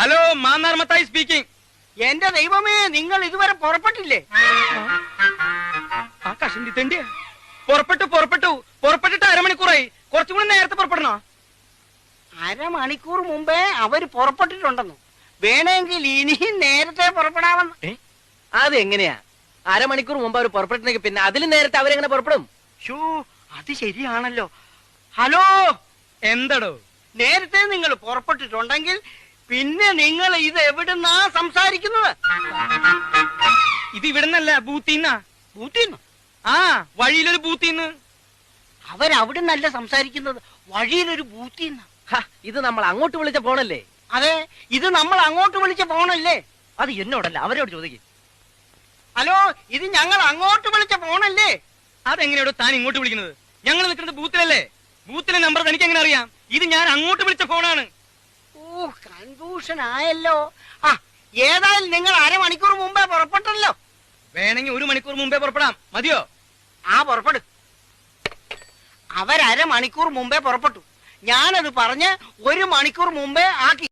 Hello Mannar Mathai speaking. എന്റെ ദൈവമേ, നിങ്ങൾ ഇതുവരെ പുറപ്പെട്ടില്ലേ? ആ കഷണ്ടി തെണ്ടിയ പുറപ്പെട്ടിട്ട് അരമണിക്കൂറായി. കുറച്ചും കൂടി നേരത്തെ പുറപ്പെടണോ? അരമണിക്കൂർ മുമ്പേ അവര് പുറപ്പെട്ടിട്ടുണ്ടെന്നു. വേണമെങ്കിൽ ഇനിയും നേരത്തെ പുറപ്പെടാമെന്ന്. അതെങ്ങനെയാ? അരമണിക്കൂർ മുമ്പ് അവർ പുറപ്പെട്ടിട്ടുണ്ടെങ്കിൽ പിന്നെ അതിലും നേരത്തെ അവരെങ്ങനെ പുറപ്പെടും? ഷോ, അത് ശരിയാണല്ലോ. ഹലോ, എന്തടോ? നേരത്തെ നിങ്ങൾ പുറപ്പെട്ടിട്ടുണ്ടെങ്കിൽ പിന്നെ നിങ്ങൾ ഇത് എവിടുന്നാ സംസാരിക്കുന്നത്? ഇത് ഇവിടുന്നല്ല, ബൂത്തിന്നാ. ബൂത്തിന്ന്? ആ, വഴിയിലൊരു ബൂത്തിന്ന്. അവരവിടുന്നല്ല സംസാരിക്കുന്നത്, വഴിയിലൊരു ബൂത്തിന്ന്. ഇത് നമ്മൾ അങ്ങോട്ട് വിളിച്ച ഫോണല്ലേ? അതെ, ഇത് നമ്മൾ അങ്ങോട്ട് വിളിച്ച ഫോണല്ലേ? അത് എന്നോടല്ല, അവരോട് ചോദിക്കും. ഹലോ, ഇത് ഞങ്ങൾ അങ്ങോട്ട് വിളിച്ച ഫോണല്ലേ? അതെങ്ങനെയാടോ താൻ ഇങ്ങോട്ട് വിളിക്കുന്നത്? ഞങ്ങൾ നിൽക്കുന്നത് ബൂത്തിലല്ലേ. ബൂത്തിലെ നമ്പർ തനിക്ക് എങ്ങനെ അറിയാം? ഇത് ഞാൻ അങ്ങോട്ട് വിളിച്ച ഫോണാണ്. ഓ, കൺഫ്യൂഷൻ ആയല്ലോ. ആ, ഏതായാലും നിങ്ങൾ അരമണിക്കൂർ മുമ്പേ പുറപ്പെട്ടല്ലോ. വേണമെങ്കിൽ 1 മണിക്കൂർ മുമ്പേ പുറപ്പെടാം. മതിയോ? ആ, പുറപ്പെടും. അവരമണിക്കൂർ മുമ്പേ പുറപ്പെട്ടു. ഞാനത് പറഞ്ഞ് 1 മണിക്കൂർ മുമ്പേ ആക്കി.